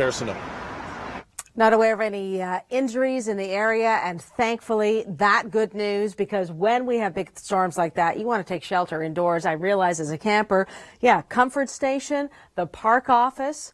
Arsenault. Not aware of any injuries in the area, and thankfully that good news, because when we have big storms like that, you want to take shelter indoors. I realize as a camper, comfort station, the park office,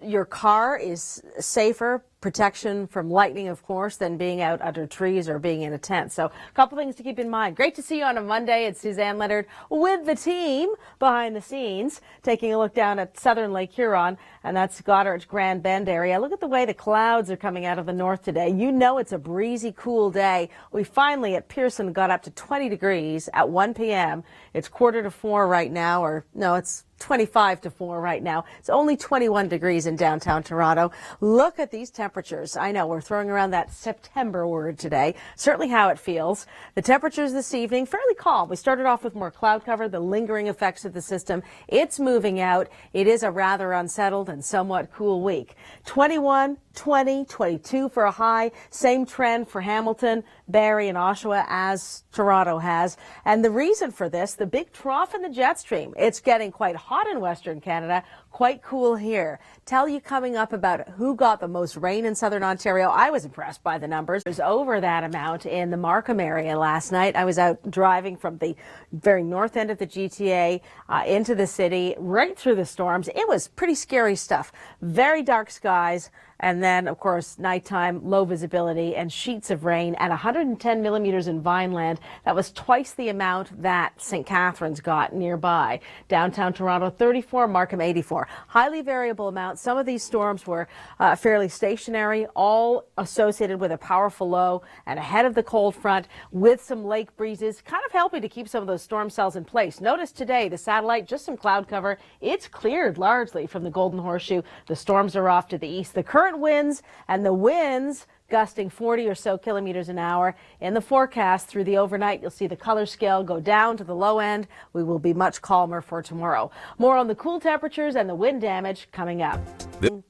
your car is safer, protection from lightning, of course, than being out under trees or being in a tent. So a couple things to keep in mind. Great to see you on a Monday. It's Suzanne Leonard with the team behind the scenes, taking a look down at southern Lake Huron, and that's Goddard's Grand Bend area. Look at the way the clouds are coming out of the north today. You know it's a breezy, cool day. We finally at Pearson got up to 20 degrees at 1 p.m. It's 3:45 right now, or no, it's 25 to 4 right now. It's only 21 degrees in downtown Toronto. Look at these temperatures. I know we're throwing around that September word today. Certainly how it feels. The temperatures this evening, fairly calm. We started off with more cloud cover, the lingering effects of the system. It's moving out. It is a rather unsettled and somewhat cool week. 21, 20, 22 for a high. Same trend for Hamilton, Barrie, and Oshawa as Toronto has. And the reason for this, the big trough in the jet stream. It's getting quite hot in Western Canada, quite cool here. Tell you coming up about who got the most rain in Southern Ontario. I was impressed by the numbers. It was over that amount in the Markham area last night. I was out driving from the very north end of the GTA into the city, right through the storms. It was pretty scary stuff. Very dark skies. And then, of course, nighttime, low visibility, and sheets of rain at 110 millimeters in Vineland. That was twice the amount that St. Catharines got nearby. Downtown Toronto, 34, Markham, 84. Highly variable amounts. Some of these storms were fairly stationary, all associated with a powerful low and ahead of the cold front with some lake breezes, kind of helping to keep some of those storm cells in place. Notice today, the satellite, just some cloud cover. It's cleared largely from the Golden Horseshoe. The storms are off to the east. The current winds and the winds gusting 40 or so kilometers an hour in the forecast through the overnight. You'll see the color scale go down to the low end. We will be much calmer for tomorrow. More on the cool temperatures and the wind damage coming up.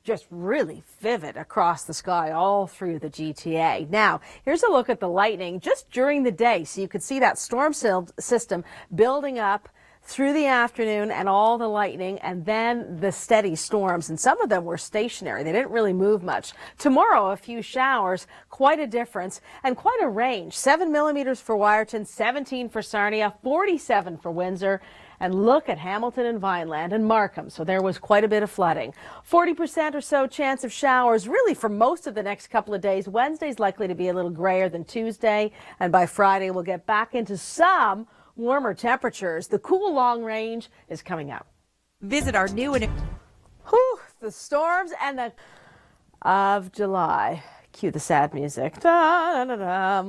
Just really vivid across the sky all through the GTA. Now, here's a look at the lightning just during the day. So you could see that storm system building up through the afternoon and all the lightning and then the steady storms. And some of them were stationary. They didn't really move much. Tomorrow, a few showers, quite a difference and quite a range. 7 millimeters for Wyerton, 17 for Sarnia, 47 for Windsor. And look at Hamilton and Vineland and Markham. So there was quite a bit of flooding. 40% or so chance of showers really for most of the next couple of days. Wednesday's likely to be a little grayer than Tuesday. And by Friday, we'll get back into some warmer temperatures. The cool long range is coming up. Visit our new and the storms and the of July. Cue the sad music. Da, da, da,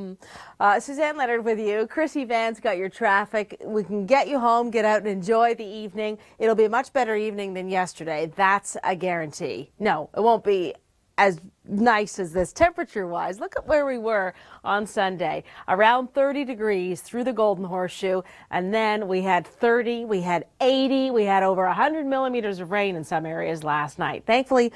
da. Suzanne Leonard with you. Chrissy Van's got your traffic. We can get you home, get out and enjoy the evening. It'll be a much better evening than yesterday. That's a guarantee. No, it won't be as nice as this temperature-wise. Look at where we were on Sunday. Around 30 degrees through the Golden Horseshoe. And then we had 30, we had 80, we had over 100 millimeters of rain in some areas last night. Thankfully,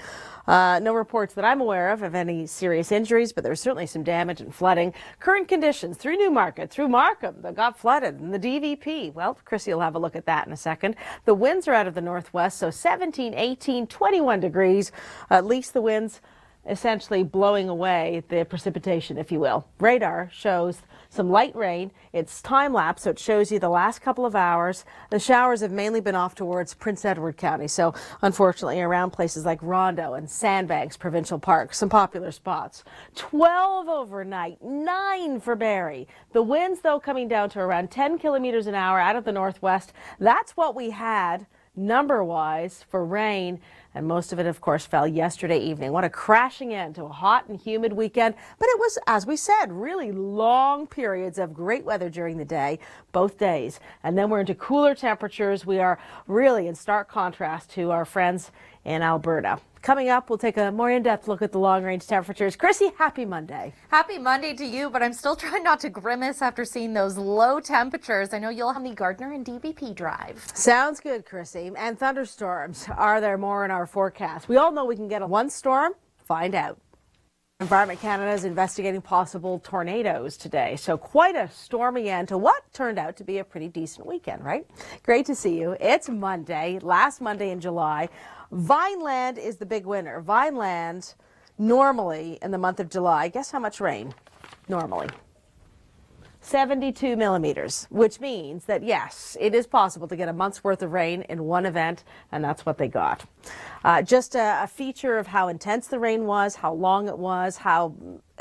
no reports that I'm aware of any serious injuries, but there's certainly some damage and flooding. Current conditions through Newmarket, through Markham, that got flooded, and the DVP. Well, Chrissy will have a look at that in a second. The winds are out of the northwest, so 17, 18, 21 degrees. At least the winds essentially blowing away the precipitation, if you will. Radar shows some light rain. It's time lapse, so it shows you the last couple of hours. The showers have mainly been off towards Prince Edward County, so unfortunately around places like Rondo and Sandbanks Provincial Park, some popular spots. 12 overnight, 9 for Barrie. The winds, though, coming down to around 10 kilometers an hour out of the northwest. That's what we had number-wise for rain, and most of it, of course, fell yesterday evening. What a crashing end to a hot and humid weekend, but it was, as we said, really long periods of great weather during the day, both days, and then we're into cooler temperatures. We are really in stark contrast to our friends in Alberta. Coming up, we'll take a more in-depth look at the long-range temperatures. Chrissy, happy Monday. Happy Monday to you, but I'm still trying not to grimace after seeing those low temperatures. I know you'll have the Gardner and DVP drive. Sounds good, Chrissy. And thunderstorms, are there more in our forecast? We all know we can get one storm. Find out. Environment Canada is investigating possible tornadoes today. So quite a stormy end to what turned out to be a pretty decent weekend, right? Great to see you. It's Monday, last Monday in July. Vineland is the big winner. Vineland, normally in the month of July, guess how much rain? Normally. 72 millimeters, which means that, yes, it is possible to get a month's worth of rain in one event, and that's what they got. Just a feature of how intense the rain was, how long it was, how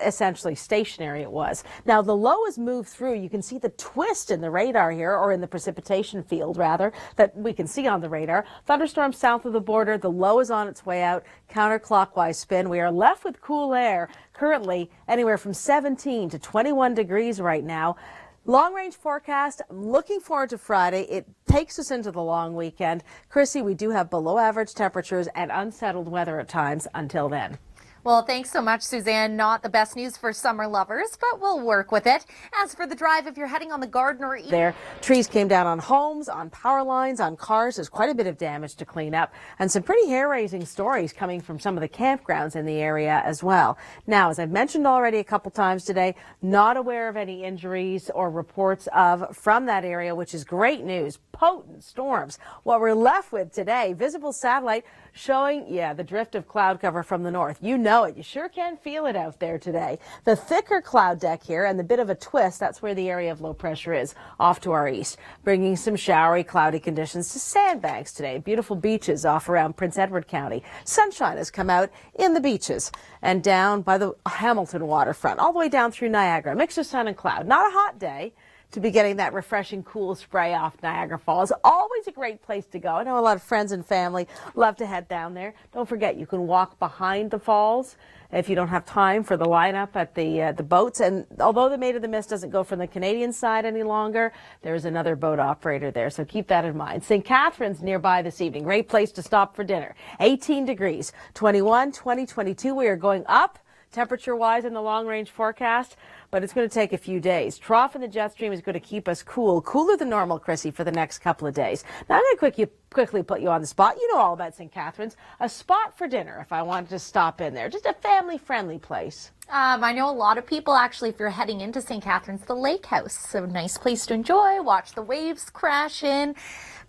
essentially stationary it was. Now, the low has moved through. You can see the twist in the radar here, or in the precipitation field, rather, that we can see on the radar. Thunderstorm south of the border. The low is on its way out. Counterclockwise spin. We are left with cool air, currently anywhere from 17 to 21 degrees right now. Long range forecast, I'm looking forward to Friday. It takes us into the long weekend. Chrissy, we do have below average temperatures and unsettled weather at times until then. Well, thanks so much, Suzanne. Not the best news for summer lovers, but we'll work with it. As for the drive, if you're heading on the Gardner... There, trees came down on homes, on power lines, on cars. There's quite a bit of damage to clean up, and some pretty hair-raising stories coming from some of the campgrounds in the area as well. Now, as I've mentioned already a couple times today, not aware of any injuries or reports of from that area, which is great news. Potent storms. What we're left with today, visible satellite showing, the drift of cloud cover from the north. You know it. You sure can feel it out there today. The thicker cloud deck here and the bit of a twist, that's where the area of low pressure is, off to our east, bringing some showery, cloudy conditions to sandbanks today. Beautiful beaches off around Prince Edward County. Sunshine has come out in the beaches and down by the Hamilton waterfront, all the way down through Niagara. Mix of sun and cloud. Not a hot day to be getting that refreshing, cool spray off Niagara Falls. Always a great place to go. I know a lot of friends and family love to head down there. Don't forget, you can walk behind the falls if you don't have time for the lineup at the boats. And although the Maid of the Mist doesn't go from the Canadian side any longer, there's another boat operator there, so keep that in mind. St. Catharines nearby this evening. Great place to stop for dinner. 18 degrees, 21, 20, 22. We are going up temperature-wise in the long-range forecast, but it's going to take a few days. Trough in the jet stream is going to keep us cool, cooler than normal, Chrissy, for the next couple of days. Now, I'm going to quickly put you on the spot. You know all about St. Catharines. A spot for dinner if I wanted to stop in there. Just a family-friendly place. I know a lot of people, actually, if you're heading into St. Catharines, the lake house. So nice place to enjoy, watch the waves crash in.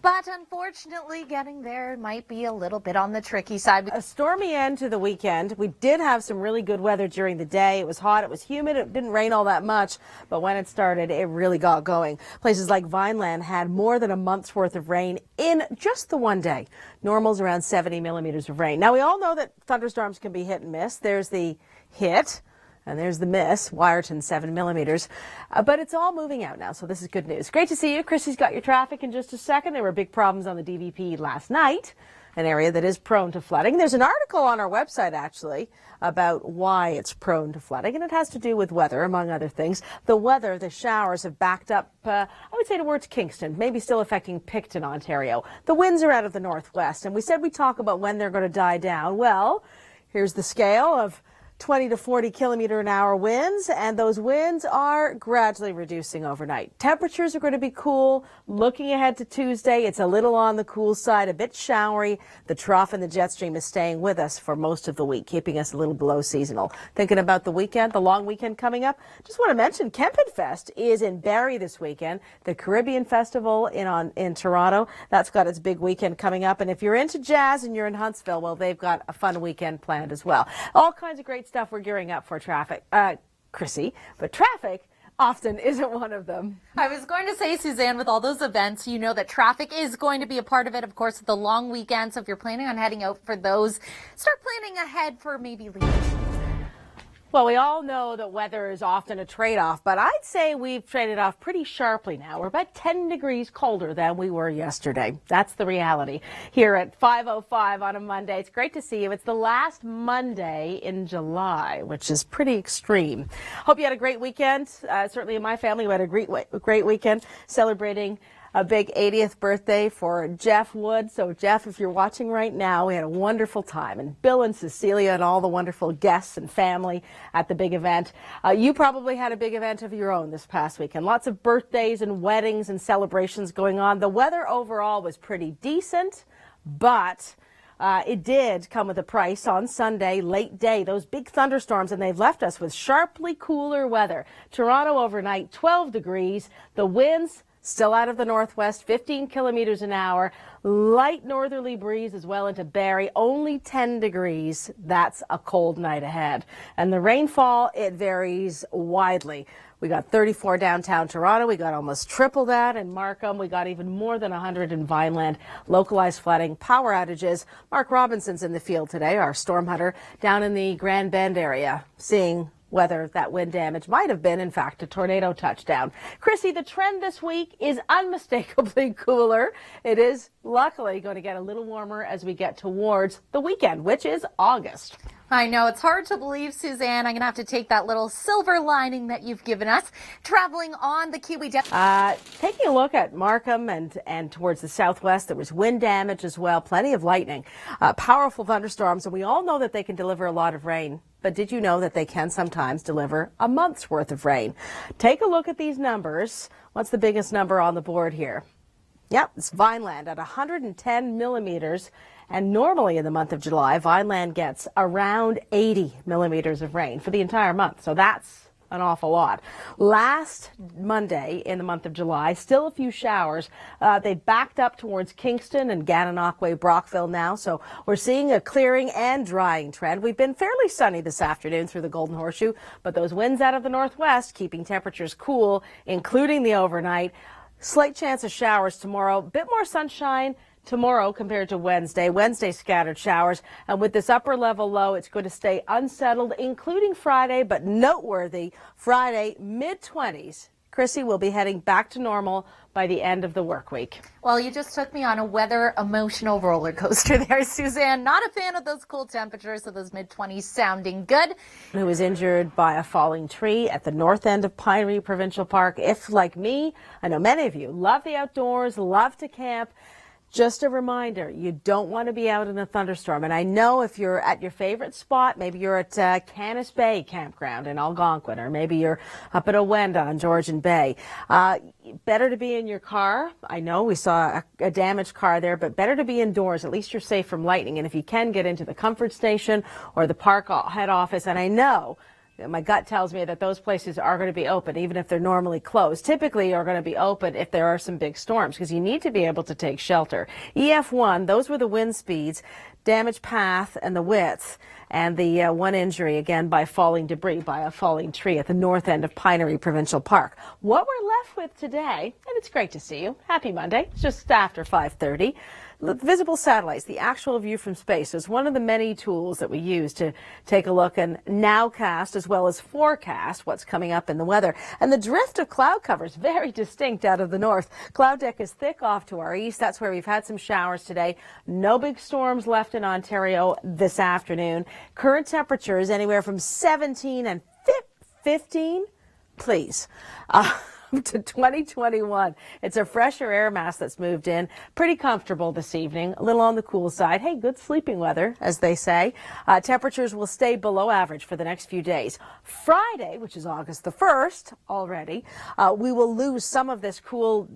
But unfortunately, getting there might be a little bit on the tricky side. A stormy end to the weekend. We did have some really good weather during the day. It was hot, it was humid, it didn't rain all that much, but when it started, it really got going. Places like Vineland had more than a month's worth of rain in just the one day. Normal's around 70 millimeters of rain. Now, we all know that thunderstorms can be hit and miss. There's the hit. And there's the miss, Wyerton 7 millimeters. But it's all moving out now, so this is good news. Great to see you. Chrissy's got your traffic in just a second. There were big problems on the DVP last night, an area that is prone to flooding. There's an article on our website, actually, about why it's prone to flooding, and it has to do with weather, among other things. The weather, the showers have backed up, I would say, towards Kingston, maybe still affecting Picton, Ontario. The winds are out of the northwest, and we said we'd talk about when they're going to die down. Well, here's the scale of 20 to 40 kilometer an hour winds, and those winds are gradually reducing overnight. Temperatures are going to be cool. Looking ahead to Tuesday, it's a little on the cool side, a bit showery. The trough in the jet stream is staying with us for most of the week, keeping us a little below seasonal. Thinking about the weekend, the long weekend coming up, just want to mention Kempin Fest is in Barrie this weekend, the Caribbean Festival in Toronto. That's got its big weekend coming up, and if you're into jazz and you're in Huntsville, well, they've got a fun weekend planned as well. All kinds of great stuff we're gearing up for traffic, Chrissy, but traffic often isn't one of them. I was going to say, Suzanne, with all those events, you know that traffic is going to be a part of it. Of course, the long weekend. So if you're planning on heading out for those, start planning ahead for maybe leaving. Well, we all know that weather is often a trade-off, but I'd say we've traded off pretty sharply now. We're about 10 degrees colder than we were yesterday. That's the reality here at 5:05 on a Monday. It's great to see you. It's the last Monday in July, which is pretty extreme. Hope you had a great weekend. Certainly in my family, we had a great weekend celebrating a big 80th birthday for Jeff Wood. So Jeff, if you're watching right now, we had a wonderful time. And Bill and Cecilia and all the wonderful guests and family at the big event. You probably had a big event of your own this past weekend. Lots of birthdays and weddings and celebrations going on. The weather overall was pretty decent, but it did come with a price on Sunday, late day, those big thunderstorms, and they've left us with sharply cooler weather. Toronto overnight, 12 degrees. The winds still out of the northwest, 15 kilometers an hour, light northerly breeze as well into Barrie, only 10 degrees. That's a cold night ahead. And the rainfall, it varies widely. We got 34 downtown Toronto. We got almost triple that in Markham. We got even more than 100 in Vineland. Localized flooding, power outages. Mark Robinson's in the field today, our storm hunter, down in the Grand Bend area, seeing whether that wind damage might have been, in fact, a tornado touchdown. Chrissy, the trend this week is unmistakably cooler. It is luckily going to get a little warmer as we get towards the weekend, which is August. I know, it's hard to believe, Suzanne. I'm going to have to take that little silver lining that you've given us, traveling on the Kiwi Delta. Taking a look at Markham and towards the southwest, there was wind damage as well, plenty of lightning, powerful thunderstorms, and we all know that they can deliver a lot of rain. But did you know that they can sometimes deliver a month's worth of rain? Take a look at these numbers. What's the biggest number on the board here? Yep, it's Vineland at 110 millimeters. And normally in the month of July, Vineland gets around 80 millimeters of rain for the entire month. So that's an awful lot. Last Monday in the month of July, still a few showers. They backed up towards Kingston and Gananoque, Brockville now. So we're seeing a clearing and drying trend. We've been fairly sunny this afternoon through the Golden Horseshoe, but those winds out of the northwest keeping temperatures cool, including the overnight. Slight chance of showers tomorrow, bit more sunshine tomorrow compared to Wednesday. Wednesday scattered showers, and with this upper level low, it's going to stay unsettled, including Friday, but noteworthy, Friday, mid-20s. Chrissy will be heading back to normal by the end of the work week. Well, you just took me on a weather emotional roller coaster there, Suzanne. Not a fan of those cool temperatures, so those mid-20s sounding good. Who was injured by a falling tree at the north end of Pinery Provincial Park. If, like me, I know many of you love the outdoors, love to camp, just a reminder, you don't want to be out in a thunderstorm. And I know if you're at your favorite spot, maybe you're at Canis Bay Campground in Algonquin, or maybe you're up at Owenda on Georgian Bay. Better to be in your car. I know we saw a damaged car there, but better to be indoors. At least you're safe from lightning. And if you can, get into the comfort station or the park head office. And I know my gut tells me that those places are going to be open, even if they're normally closed. Typically are going to be open if there are some big storms, because you need to be able to take shelter. EF1, those were the wind speeds, damage path and the width, and the one injury, again, by falling debris, by a falling tree at the north end of Pinery Provincial Park. What we're left with today, and it's great to see you. Happy Monday. It's just after 5:30. Visible satellites, the actual view from space, is one of the many tools that we use to take a look and nowcast as well as forecast what's coming up in the weather. And the drift of cloud cover is very distinct out of the north. Cloud deck is thick off to our east. That's where we've had some showers today. No big storms left in Ontario this afternoon. Current temperatures anywhere from 17 and 15, please. To 2021. It's a fresher air mass that's moved in. Pretty comfortable this evening. A little on the cool side. Hey, good sleeping weather, as they say. Temperatures will stay below average for the next few days. Friday, which is August the 1st already, we will lose some of this cool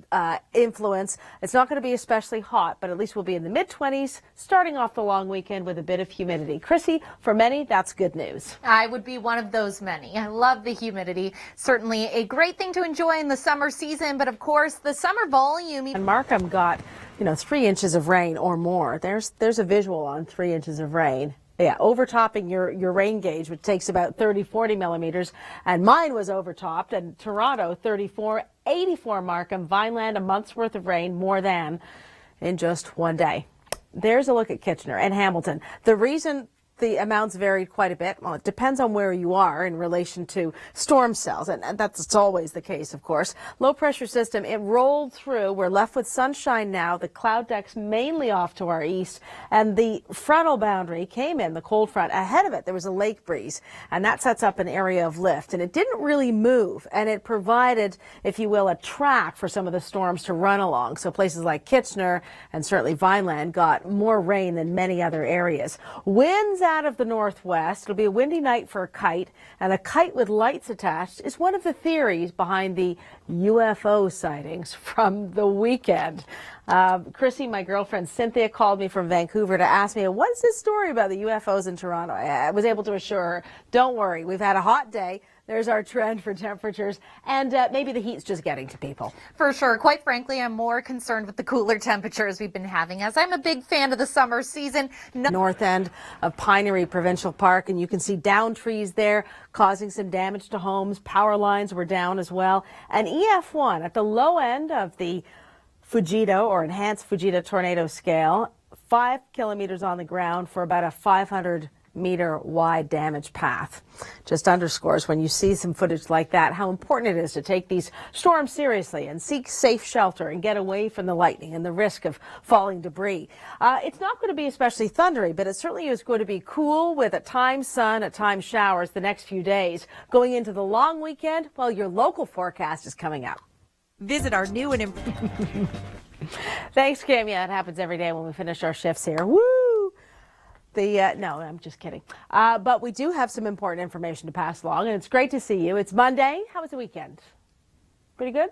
influence. It's not going to be especially hot, but at least we'll be in the mid-20s, starting off the long weekend with a bit of humidity. Chrissy, for many, that's good news. I would be one of those many. I love the humidity. Certainly a great thing to enjoy in the summer season, but of course the summer volume. And Markham got, 3 inches of rain or more. There's a visual on 3 inches of rain. Yeah, overtopping your rain gauge, which takes about 30-40 millimeters, and mine was overtopped. And Toronto, 34, 84 Markham, Vineland, a month's worth of rain, more than in just one day. There's a look at Kitchener and Hamilton. The reason the amounts varied quite a bit. Well, it depends on where you are in relation to storm cells, and that's always the case, of course. Low pressure system, it rolled through. We're left with sunshine now. The cloud deck's mainly off to our east, and the frontal boundary came in, the cold front. Ahead of it, there was a lake breeze, and that sets up an area of lift, and it didn't really move, and it provided, if you will, a track for some of the storms to run along. So places like Kitchener and certainly Vineland got more rain than many other areas. Winds out of the northwest. It'll be a windy night for a kite, and a kite with lights attached is one of the theories behind the UFO sightings from the weekend. Chrissy, my girlfriend Cynthia, called me from Vancouver to ask me, what's this story about the UFOs in Toronto? I was able to assure her, don't worry, we've had a hot day. There's our trend for temperatures, and maybe the heat's just getting to people. For sure. Quite frankly, I'm more concerned with the cooler temperatures we've been having, as I'm a big fan of the summer season. North end of Pinery Provincial Park, and you can see down trees there causing some damage to homes. Power lines were down as well. And EF1 at the low end of the Fujita or enhanced Fujita tornado scale, 5 kilometers on the ground for about a 500-meter wide damage path. Just underscores when you see some footage like that how important it is to take these storms seriously and seek safe shelter and get away from the lightning and the risk of falling debris. It's not going to be especially thundery, but it certainly is going to be cool with at times sun, at times showers the next few days. Going into the long weekend, well, your local forecast is coming up. Visit our new and Thanks, Kim. Yeah, it happens every day when we finish our shifts here. Woo! No, I'm just kidding. But we do have some important information to pass along, and it's great to see you. It's Monday. How was the weekend? Pretty good?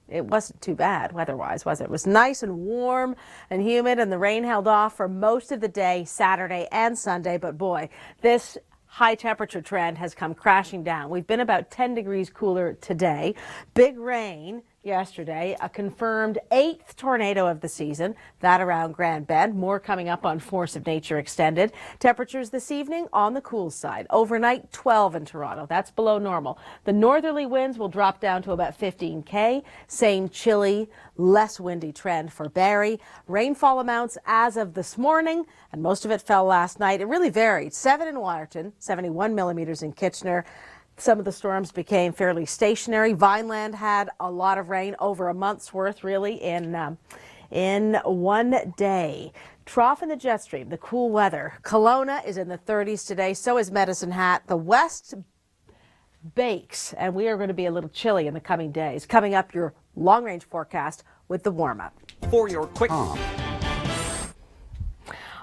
It wasn't too bad weather-wise, was it? It was nice and warm and humid, and the rain held off for most of the day, Saturday and Sunday. But boy, this high temperature trend has come crashing down. We've been about 10 degrees cooler today. Big rain yesterday, a confirmed 8th tornado of the season, that around Grand Bend. More coming up on Force of Nature Extended. Temperatures this evening on the cool side. Overnight 12 in Toronto. That's below normal. The northerly winds will drop down to about 15 km. Same chilly, less windy trend for Barrie. Rainfall amounts as of this morning, and most of it fell last night. It really varied. 7 in Waterton, 71 millimeters in Kitchener. Some of the storms became fairly stationary. Vineland had a lot of rain, over a month's worth, really, in one day. Trough in the jet stream, the cool weather. Kelowna is in the 30s today. So is Medicine Hat. The west bakes, and we are going to be a little chilly in the coming days. Coming up, your long-range forecast with the warm-up. For your quick...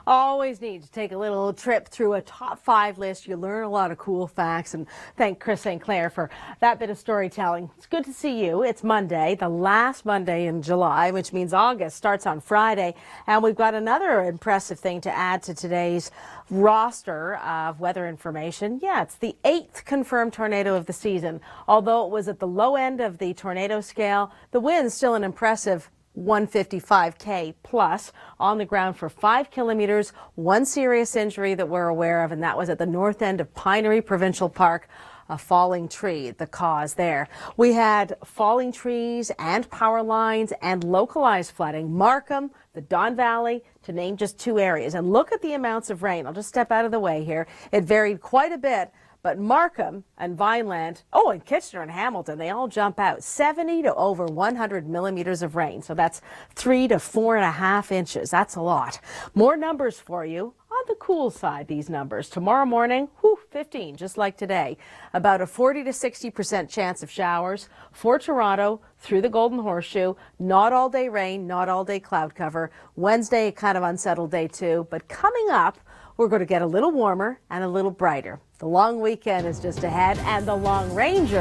Always need to take a little trip through a top 5 list. You learn a lot of cool facts, and thank Chris St. Clair for that bit of storytelling. It's good to see you. It's Monday, the last Monday in July, which means August starts on Friday, and we've got another impressive thing to add to today's roster of weather information. Yeah, it's the 8th confirmed tornado of the season. Although it was at the low end of the tornado scale, the wind's still an impressive 155 plus on the ground for 5 kilometers. One serious injury that we're aware of, and that was at the north end of Pinery Provincial Park. A falling tree, the cause there. We had falling trees and power lines and localized flooding. Markham, the Don Valley, to name just 2 areas. And look at the amounts of rain. I'll just step out of the way here. It varied quite a bit. But Markham and Vineland, and Kitchener and Hamilton, they all jump out. 70 to over 100 millimeters of rain. So that's 3 to 4.5 inches. That's a lot. More numbers for you. On the cool side, these numbers. Tomorrow morning, 15, just like today. About a 40 to 60% chance of showers for Toronto through the Golden Horseshoe. Not all day rain, not all day cloud cover. Wednesday, a kind of unsettled day too. But coming up, we're going to get a little warmer and a little brighter. The long weekend is just ahead, and the Long Ranger